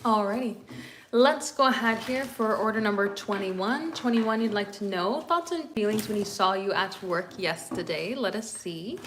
Alrighty, let's go ahead here for order number 21. 21, you'd like to know thoughts and feelings when he saw you at work yesterday. Let us see.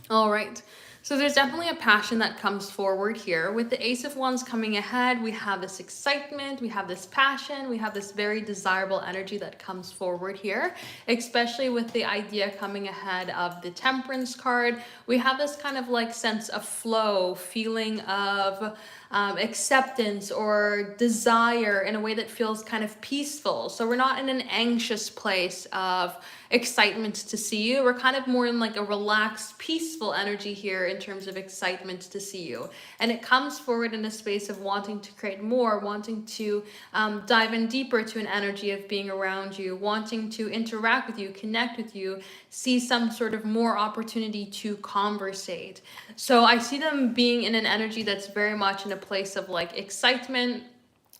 All right. So there's definitely a passion that comes forward here. With the Ace of Wands coming ahead, we have this excitement, we have this passion, we have this very desirable energy that comes forward here, especially with the idea coming ahead of the Temperance card. We have this kind of like sense of flow, feeling of acceptance or desire in a way that feels kind of peaceful. So we're not in an anxious place of excitement to see you. We're kind of more in like a relaxed, peaceful energy here in terms of excitement to see you. And it comes forward in a space of wanting to create more, wanting to dive in deeper to an energy of being around you, wanting to interact with you, connect with you, see some sort of more opportunity to conversate. So I see them being in an energy that's very much in a place of like excitement,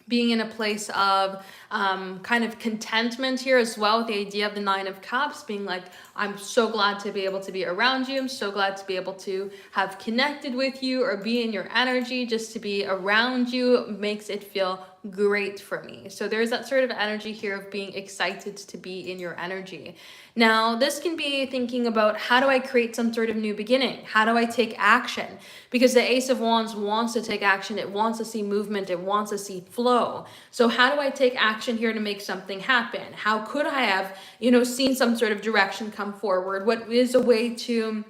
being in a place of kind of contentment here as well, with the idea of the Nine of Cups being like, I'm so glad to be able to be around you. I'm so glad to be able to have connected with you or be in your energy. Just to be around you makes it feel great for me. So there's that sort of energy here of being excited to be in your energy. Now, this can be thinking about, how do I create some sort of new beginning? How do I take action? Because the Ace of Wands wants to take action. It wants to see movement. It wants to see flow. So how do I take action here to make something happen? How could I have, seen some sort of direction come forward? What is a way to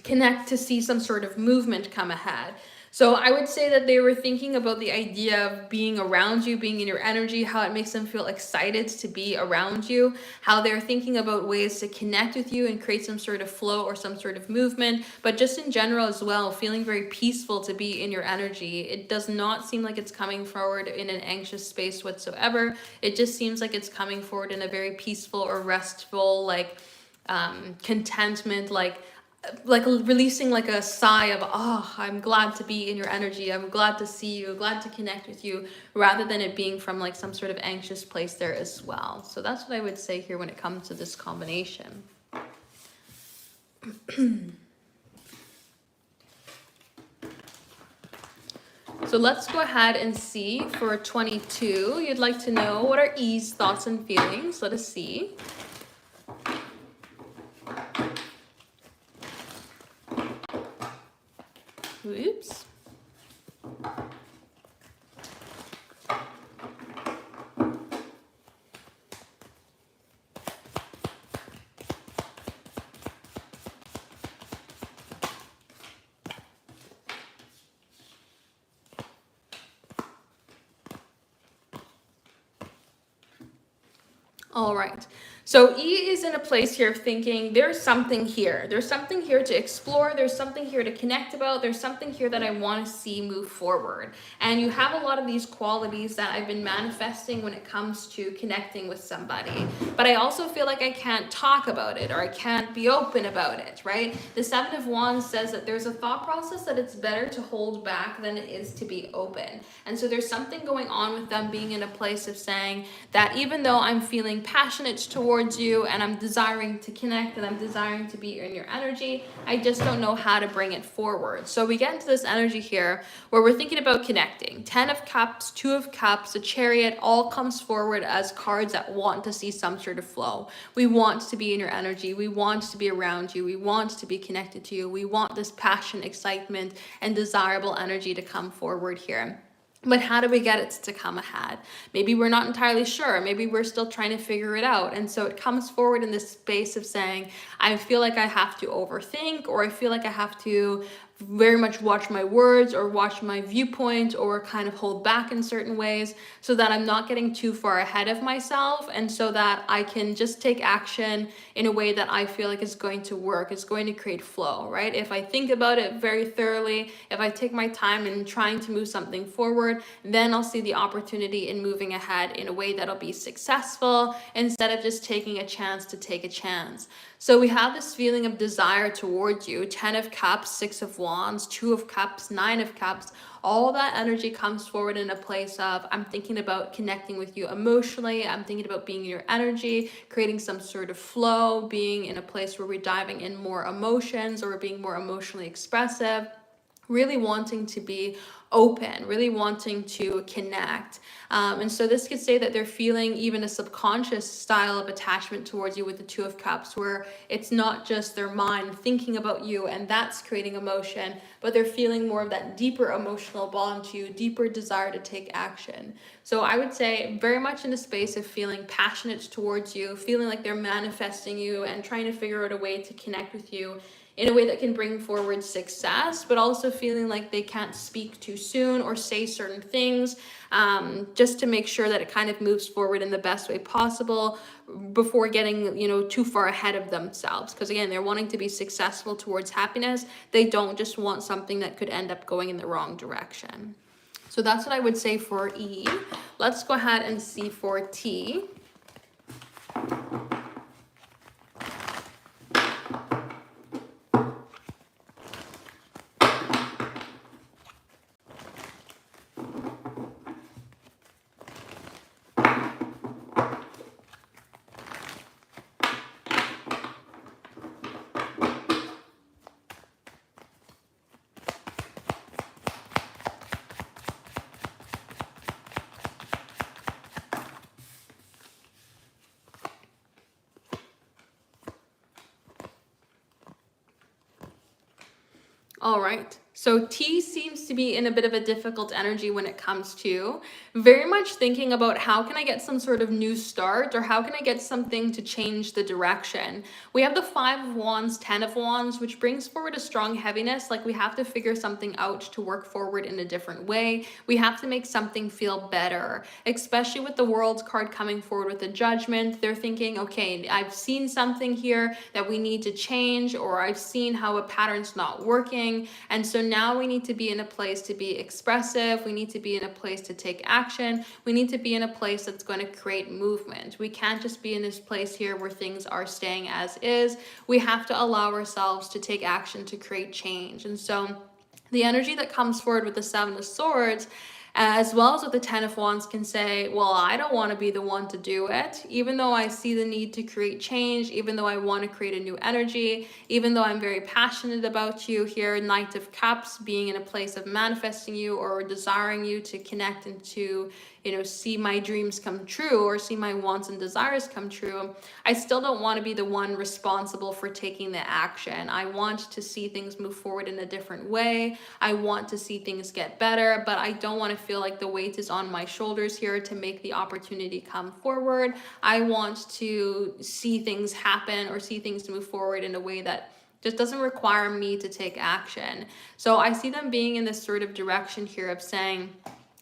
connect to see some sort of movement come ahead? So I would say that they were thinking about the idea of being around you, being in your energy, how it makes them feel excited to be around you, how they're thinking about ways to connect with you and create some sort of flow or some sort of movement, but just in general as well, feeling very peaceful to be in your energy. It does not seem like it's coming forward in an anxious space whatsoever. It just seems like it's coming forward in a very peaceful or restful, like contentment, like releasing like a sigh of, oh, I'm glad to be in your energy, I'm glad to see you, glad to connect with you, rather than it being from like some sort of anxious place there as well. So that's what I would say here when it comes to this combination. So let's go ahead and see for 22. You'd like to know, what are E's thoughts and feelings? Let us see. Oops. All right. So E is in a place here of thinking, there's something here. There's something here to explore. There's something here to connect about. There's something here that I want to see move forward. And you have a lot of these qualities that I've been manifesting when it comes to connecting with somebody. But I also feel like I can't talk about it, or I can't be open about it, right? The Seven of Wands says that there's a thought process that it's better to hold back than it is to be open. And so there's something going on with them being in a place of saying that even though I'm feeling passionate towards you and I'm desiring to connect and I'm desiring to be in your energy, I just don't know how to bring it forward. So we get into this energy here where we're thinking about connecting. 10 of Cups, 2 of Cups, a Chariot, all comes forward as cards that want to see some sort of flow. We want to be in your energy. We want to be around you. We want to be connected to you. We want this passion, excitement, and desirable energy to come forward here. But how do we get it to come ahead? Maybe we're not entirely sure. Maybe we're still trying to figure it out. And so it comes forward in this space of saying, I feel like I have to overthink, or I feel like I have to very much watch my words or watch my viewpoint, or kind of hold back in certain ways so that I'm not getting too far ahead of myself, and so that I can just take action in a way that I feel like is going to work, is going to create flow, right? If I think about it very thoroughly, if I take my time in trying to move something forward, forward, then I'll see the opportunity in moving ahead in a way that'll be successful instead of just taking a chance to take a chance. So we have this feeling of desire towards you. 10 of Cups, 6 of Wands, 2 of Cups, 9 of Cups. All that energy comes forward in a place of, I'm thinking about connecting with you emotionally. I'm thinking about being in your energy, creating some sort of flow, being in a place where we're diving in more emotions or being more emotionally expressive, really wanting to be open, really wanting to connect. And so this could say that they're feeling even a subconscious style of attachment towards you with the 2 of Cups, where it's not just their mind thinking about you and that's creating emotion, but they're feeling more of that deeper emotional bond to you, deeper desire to take action. So I would say very much in a space of feeling passionate towards you, feeling like they're manifesting you and trying to figure out a way to connect with you in a way that can bring forward success, but also feeling like they can't speak too soon or say certain things, just to make sure that it kind of moves forward in the best way possible before getting, too far ahead of themselves. Because again, they're wanting to be successful towards happiness. They don't just want something that could end up going in the wrong direction. So that's what I would say for E. Let's go ahead and see for T. All right. So T seems to be in a bit of a difficult energy when it comes to very much thinking about how can I get some sort of new start, or how can I get something to change the direction. We have the 5 of Wands, 10 of Wands, which brings forward a strong heaviness, like we have to figure something out to work forward in a different way. We have to make something feel better, especially with the World card coming forward with the Judgment. They're thinking, okay, I've seen something here that we need to change, or I've seen how a pattern's not working. And so now we need to be in a place to be expressive. We need to be in a place to take action. We need to be in a place that's going to create movement. We can't just be in this place here where things are staying as is. We have to allow ourselves to take action to create change. And so the energy that comes forward with the 7 of Swords, as well as with the 10 of Wands, can say, well, I don't want to be the one to do it. Even though I see the need to create change, even though I want to create a new energy, even though I'm very passionate about you here, Knight of Cups, being in a place of manifesting you or desiring you to connect and to, see my dreams come true or see my wants and desires come true, I still don't want to be the one responsible for taking the action. I want to see things move forward in a different way. I want to see things get better, but I don't want to feel like the weight is on my shoulders here to make the opportunity come forward. I want to see things happen or see things move forward in a way that just doesn't require me to take action. So I see them being in this sort of direction here of saying,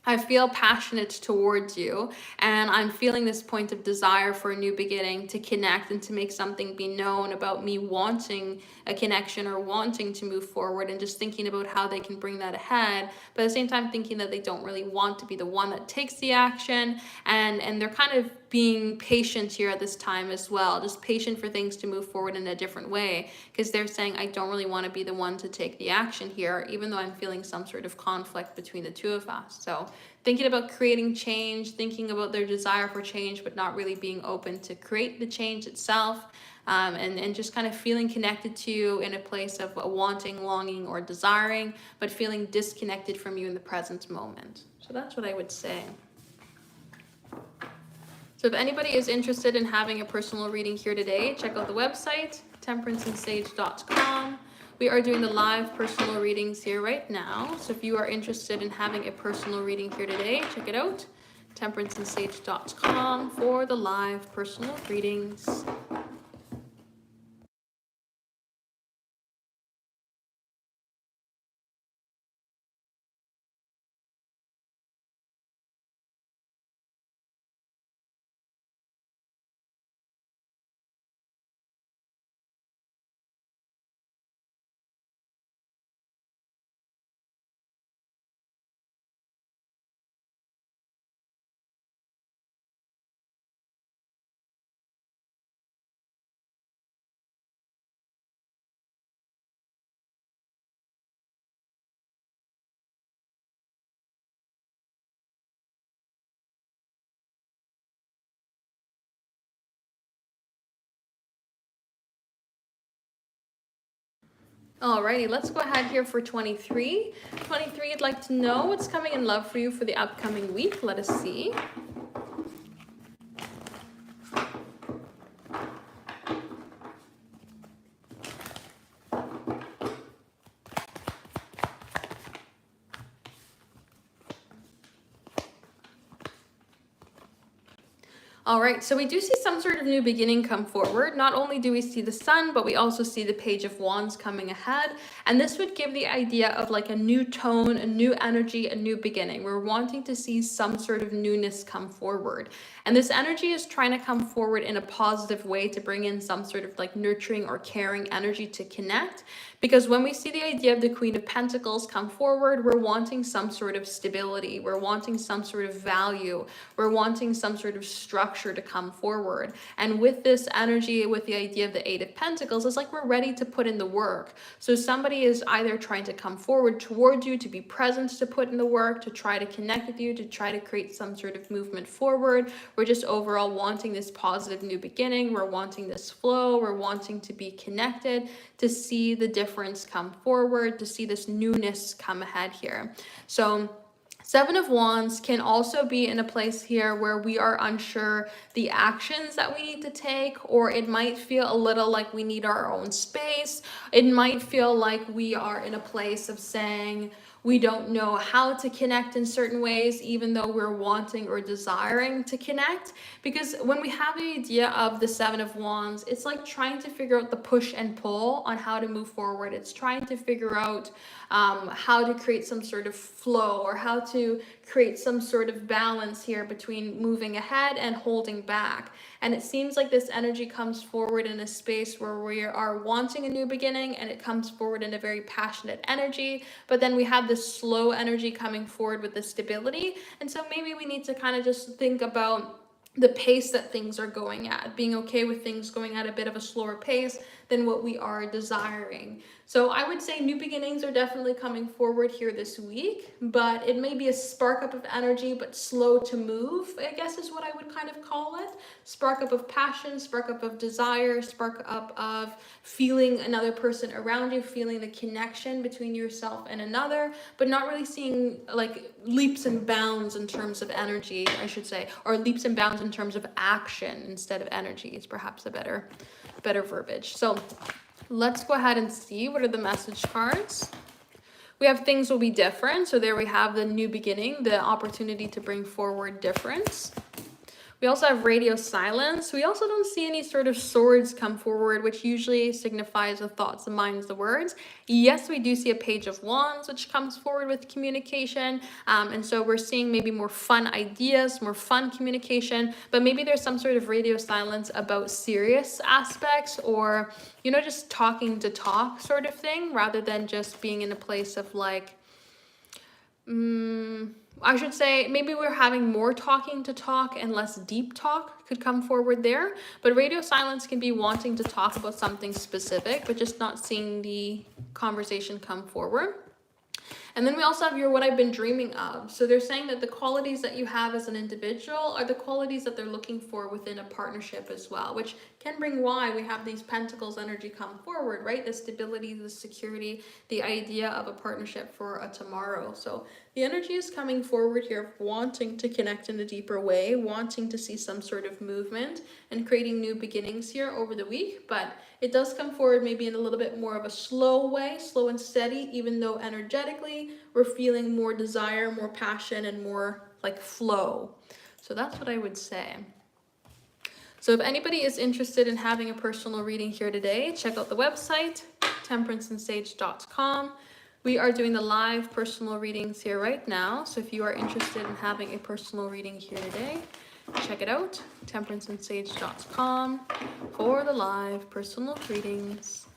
I feel passionate towards you, and I'm feeling this point of desire for a new beginning, to connect and to make something be known about me wanting a connection or wanting to move forward, and just thinking about how they can bring that ahead, but at the same time thinking that they don't really want to be the one that takes the action, and they're kind of being patient here at this time as well, just patient for things to move forward in a different way, because they're saying, I don't really want to be the one to take the action here, even though I'm feeling some sort of conflict between the two of us. So thinking about creating change, thinking about their desire for change, but not really being open to create the change itself, and just kind of feeling connected to you in a place of wanting, longing, or desiring, but feeling disconnected from you in the present moment. So that's what I would say. So if anybody is interested in having a personal reading here today, check out the website, temperanceandsage.com. We are doing the live personal readings here right now. So if you are interested in having a personal reading here today, check it out, temperanceandsage.com, for the live personal readings. Alrighty, let's go ahead here for 23. 23, I'd like to know what's coming in love for you for the upcoming week. Let us see. All right, so we do see some sort of new beginning come forward. Not only do we see the sun, but we also see the Page of Wands coming ahead. And this would give the idea of like a new tone, a new energy, a new beginning. We're wanting to see some sort of newness come forward. And this energy is trying to come forward in a positive way to bring in some sort of like nurturing or caring energy to connect. Because when we see the idea of the Queen of Pentacles come forward, we're wanting some sort of stability. We're wanting some sort of value. We're wanting some sort of structure to come forward. And with this energy, with the idea of the Eight of Pentacles, it's like we're ready to put in the work. So somebody is either trying to come forward towards you, to be present, to put in the work, to try to connect with you, to try to create some sort of movement forward. We're just overall wanting this positive new beginning. We're wanting this flow. We're wanting to be connected, to see the difference come forward, to see this newness come ahead here. So Seven of Wands can also be in a place here where we are unsure the actions that we need to take, or it might feel a little like we need our own space. It might feel like we are in a place of saying, we don't know how to connect in certain ways, even though we're wanting or desiring to connect. Because when we have the idea of the Seven of Wands, it's like trying to figure out the push and pull on how to move forward. It's trying to figure out how to create some sort of flow, or how to create some sort of balance here between moving ahead and holding back. And it seems like this energy comes forward in a space where we are wanting a new beginning, and it comes forward in a very passionate energy. But then we have this slow energy coming forward with the stability. And so maybe we need to kind of just think about the pace that things are going at, being okay with things going at a bit of a slower pace than what we are desiring. So I would say new beginnings are definitely coming forward here this week, but it may be a spark up of energy, but slow to move, I guess is what I would kind of call it. Spark up of passion, spark up of desire, spark up of feeling another person around you, feeling the connection between yourself and another, but not really seeing like leaps and bounds in terms of energy, I should say, or leaps and bounds in terms of action instead of energy is perhaps a better verbiage. So let's go ahead and see what are the message cards. We have things will be different. So there we have the new beginning, the opportunity to bring forward difference. We also have radio silence. We also don't see any sort of swords come forward, which usually signifies the thoughts, the minds, the words. Yes, we do see a Page of Wands, which comes forward with communication. And so we're seeing maybe more fun ideas, more fun communication, but maybe there's some sort of radio silence about serious aspects, or, you know, just talking to talk sort of thing, rather than just being in a place of like, I should say maybe we're having more talking to talk and less deep talk could come forward there. But radio silence can be wanting to talk about something specific, but just not seeing the conversation come forward. And then we also have your what I've been dreaming of. So they're saying that the qualities that you have as an individual are the qualities that they're looking for within a partnership as well, which can bring why we have these pentacles energy come forward, right? The stability, the security, the idea of a partnership for a tomorrow. So the energy is coming forward here of wanting to connect in a deeper way, wanting to see some sort of movement and creating new beginnings here over the week. But it does come forward maybe in a little bit more of a slow way, slow and steady, even though energetically we're feeling more desire, more passion, and more like flow. So that's what I would say. So if anybody is interested in having a personal reading here today, check out the website, temperanceandsage.com. We are doing the live personal readings here right now. So if you are interested in having a personal reading here today, check it out, temperanceandsage.com, for the live personal readings.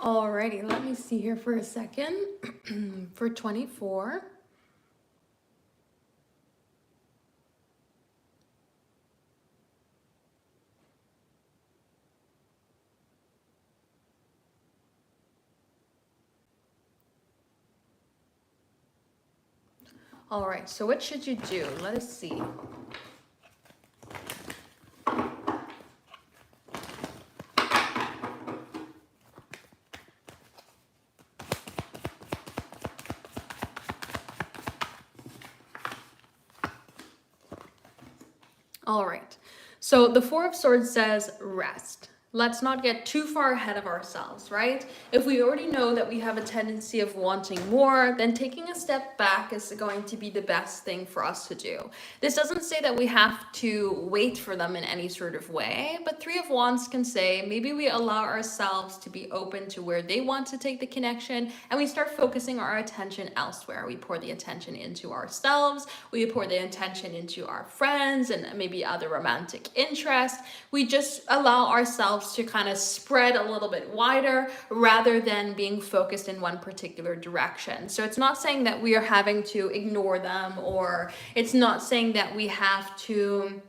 Alrighty, let me see here for a second. For 24. All right, so what should you do? Let us see. All right, so the Four of Swords says rest. Let's not get too far ahead of ourselves, right? If we already know that we have a tendency of wanting more, then taking a step back is going to be the best thing for us to do. This doesn't say that we have to wait for them in any sort of way, but Three of Wands can say maybe we allow ourselves to be open to where they want to take the connection, and we start focusing our attention elsewhere. We pour the attention into ourselves, we pour the attention into our friends and maybe other romantic interests. We just allow ourselves to kind of spread a little bit wider rather than being focused in one particular direction. So it's not saying that we are having to ignore them, or it's not saying that we have to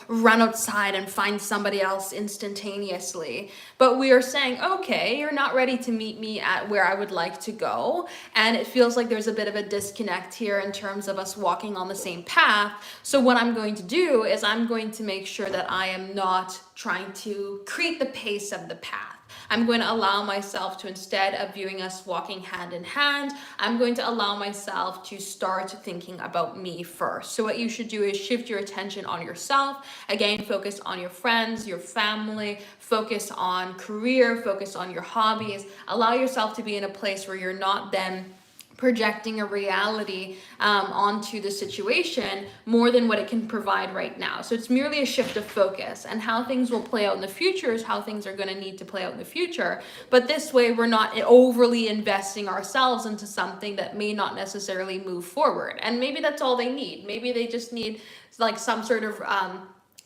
run outside and find somebody else instantaneously. But we are saying, okay, you're not ready to meet me at where I would like to go. And it feels like there's a bit of a disconnect here in terms of us walking on the same path. So what I'm going to do is I'm going to make sure that I am not trying to create the pace of the path. I'm going to allow myself to, instead of viewing us walking hand in hand, I'm going to allow myself to start thinking about me first. So what you should do is shift your attention on yourself. Again, focus on your friends, your family, focus on career, focus on your hobbies. Allow yourself to be in a place where you're not then projecting a reality onto the situation more than what it can provide right now. So it's merely a shift of focus, and how things will play out in the future is how things are going to need to play out in the future. But this way we're not overly investing ourselves into something that may not necessarily move forward. And maybe that's all they need. Maybe they just need like some sort of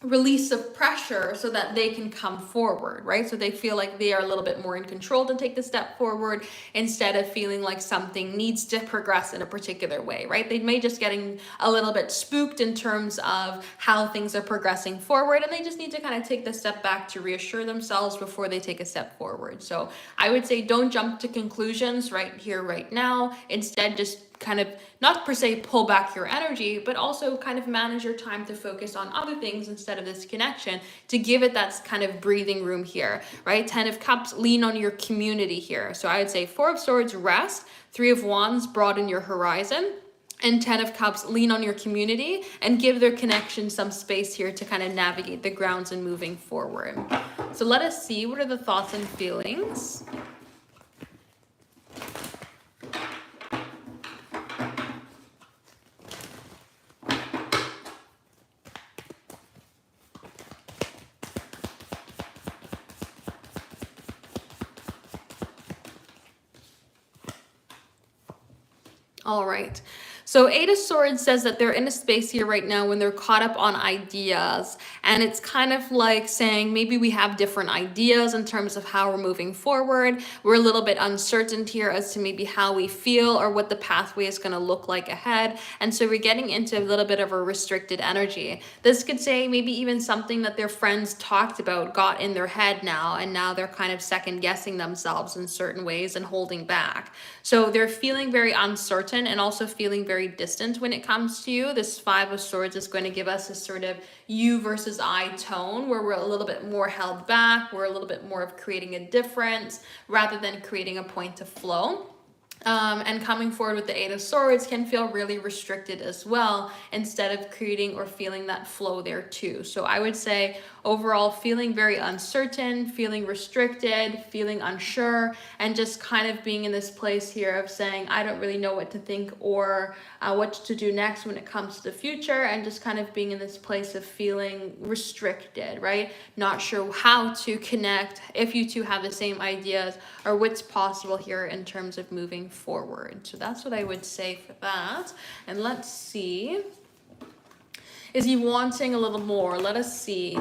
release of pressure so that they can come forward, right? So they feel like they are a little bit more in control to take the step forward instead of feeling like something needs to progress in a particular way, right? They may just getting a little bit spooked in terms of how things are progressing forward, and they just need to kind of take the step back to reassure themselves before they take a step forward. So I would say don't jump to conclusions right here, right now. Instead, just kind of not per se pull back your energy, but also kind of manage your time to focus on other things instead of this connection, to give it that kind of breathing room here, right? 10 of Cups, lean on your community here. So I would say 4 of Swords, rest. 3 of Wands, broaden your horizon. And 10 of Cups, lean on your community and give their connection some space here to kind of navigate the grounds and moving forward. So let us see, what are the thoughts and feelings? All right. So 8 of Swords says that they're in a space here right now when they're caught up on ideas. And it's kind of like saying maybe we have different ideas in terms of how we're moving forward. We're a little bit uncertain here as to maybe how we feel or what the pathway is going to look like ahead. And so we're getting into a little bit of a restricted energy. This could say maybe even something that their friends talked about got in their head now, and now they're kind of second guessing themselves in certain ways and holding back. So they're feeling very uncertain and also feeling very distant when it comes to you. This 5 of Swords is going to give us a sort of you versus I tone where we're a little bit more held back. We're a little bit more of creating a difference rather than creating a point of flow. And coming forward with the 8 of Swords can feel really restricted as well, instead of creating or feeling that flow there too. So I would say overall feeling very uncertain, feeling restricted, feeling unsure, and just kind of being in this place here of saying, I don't really know what to think or what to do next when it comes to the future, and just kind of being in this place of feeling restricted, right? Not sure how to connect, if you two have the same ideas, or what's possible here in terms of moving forward. So that's what I would say for that. And let's see. Is he wanting a little more? Let us see.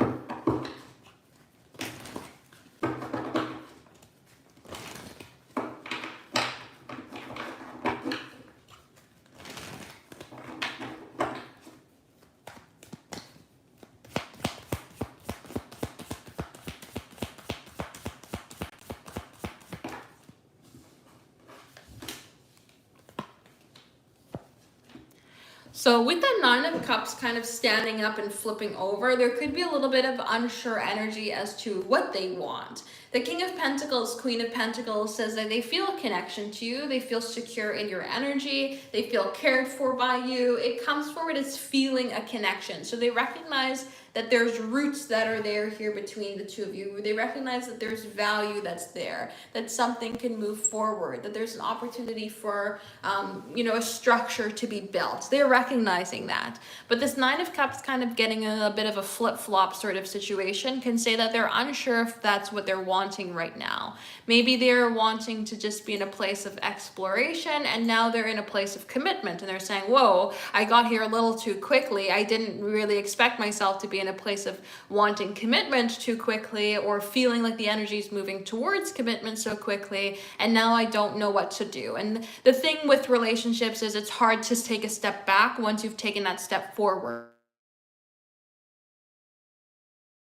So with that Nine of Cups kind of standing up and flipping over, there could be a little bit of unsure energy as to what they want. The King of Pentacles, Queen of Pentacles says that they feel a connection to you. They feel secure in your energy. They feel cared for by you. It comes forward as feeling a connection. So they recognize that there's roots that are there here between the two of you. They recognize that there's value that's there, that something can move forward, that there's an opportunity for, a structure to be built. They're recognizing that. But this Nine of Cups kind of getting a bit of a flip-flop sort of situation can say that they're unsure if that's what they're wanting right now. Maybe they're wanting to just be in a place of exploration, and now they're in a place of commitment, and they're saying, whoa, I got here a little too quickly. I didn't really expect myself to be in a place of wanting commitment too quickly, or feeling like the energy is moving towards commitment so quickly, and now I don't know what to do. And the thing with relationships is it's hard to take a step back once you've taken that step forward.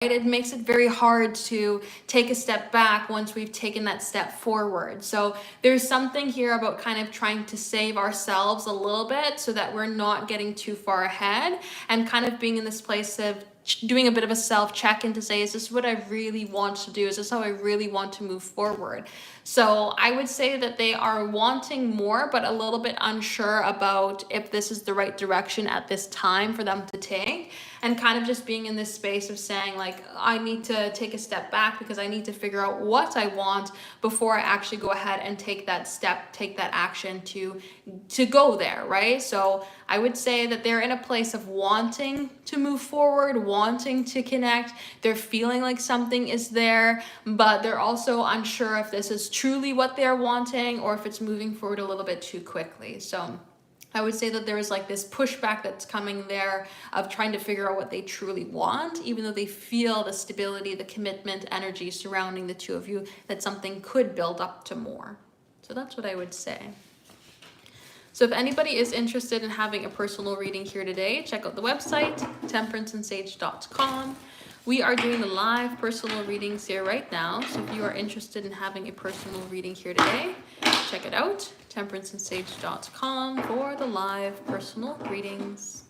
It makes it very hard to take a step back once we've taken that step forward. So there's something here about kind of trying to save ourselves a little bit so that we're not getting too far ahead, and kind of being in this place of doing a bit of a self check-in to say, is this what I really want to do? Is this how I really want to move forward? So I would say that they are wanting more, but a little bit unsure about if this is the right direction at this time for them to take, and kind of just being in this space of saying, like, I need to take a step back because I need to figure out what I want before I actually go ahead and take that step, take that action to go there, right? So I would say that they're in a place of wanting to move forward, wanting to connect. They're feeling like something is there, but they're also unsure if this is truly what they're wanting or if it's moving forward a little bit too quickly. So I would say that there is like this pushback that's coming there of trying to figure out what they truly want, even though they feel the stability, the commitment, energy surrounding the two of you, that something could build up to more. So that's what I would say. So if anybody is interested in having a personal reading here today, check out the website, temperanceandsage.com. We are doing the live personal readings here right now. So if you are interested in having a personal reading here today, check it out, temperanceandsage.com, for the live personal readings.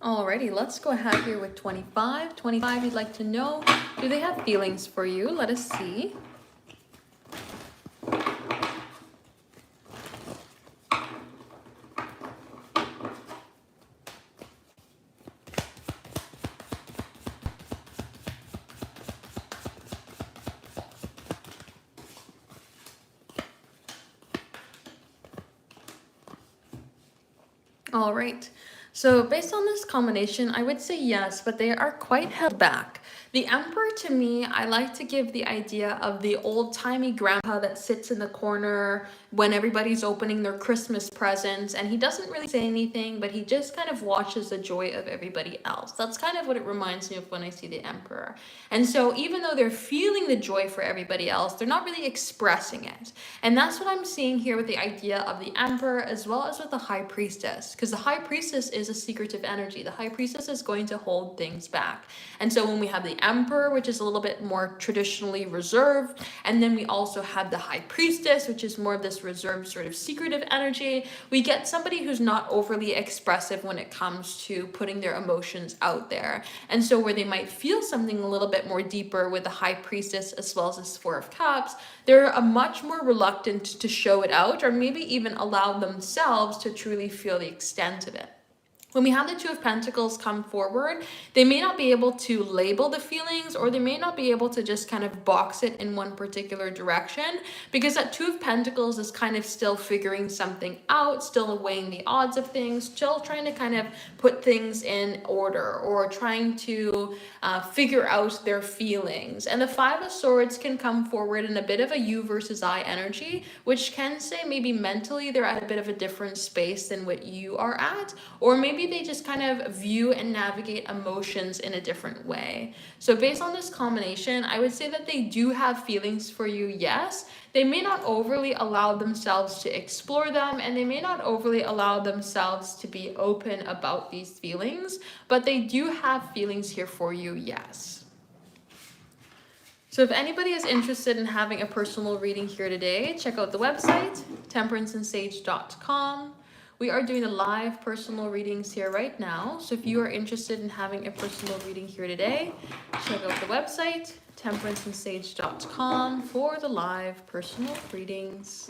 Alrighty, let's go ahead here with 25. 25, you'd like to know, do they have feelings for you? Let us see. All right. So based on this combination, I would say yes, but they are quite held back. The Emperor, to me, I like to give the idea of the old-timey grandpa that sits in the corner when everybody's opening their Christmas presents, and he doesn't really say anything, but he just kind of watches the joy of everybody else. That's kind of what it reminds me of when I see the Emperor. And so even though they're feeling the joy for everybody else, they're not really expressing it. And that's what I'm seeing here with the idea of the Emperor as well as with the High Priestess, because the High Priestess is a secretive energy. The High Priestess is going to hold things back. And so when we have the Emperor, which is a little bit more traditionally reserved, and then we also have the High Priestess, which is more of this reserved sort of secretive energy, we get somebody who's not overly expressive when it comes to putting their emotions out there. And so where they might feel something a little bit more deeper with the High Priestess as well as the Four of Cups, they're a much more reluctant to show it out, or maybe even allow themselves to truly feel the extent of it. When we have the Two of Pentacles come forward, they may not be able to label the feelings, or they may not be able to just kind of box it in one particular direction, because that Two of Pentacles is kind of still figuring something out, still weighing the odds of things, still trying to kind of put things in order, or trying to figure out their feelings. And the Five of Swords can come forward in a bit of a you versus I energy, which can say maybe mentally they're at a bit of a different space than what you are at, or maybe they just kind of view and navigate emotions in a different way. So based on this combination, I would say that they do have feelings for you, yes. They may not overly allow themselves to explore them, and they may not overly allow themselves to be open about these feelings, but they do have feelings here for you, yes. So if anybody is interested in having a personal reading here today, check out the website, temperanceandsage.com. We are doing the live personal readings here right now. So if you are interested in having a personal reading here today, check out the website, temperanceandsage.com, for the live personal readings.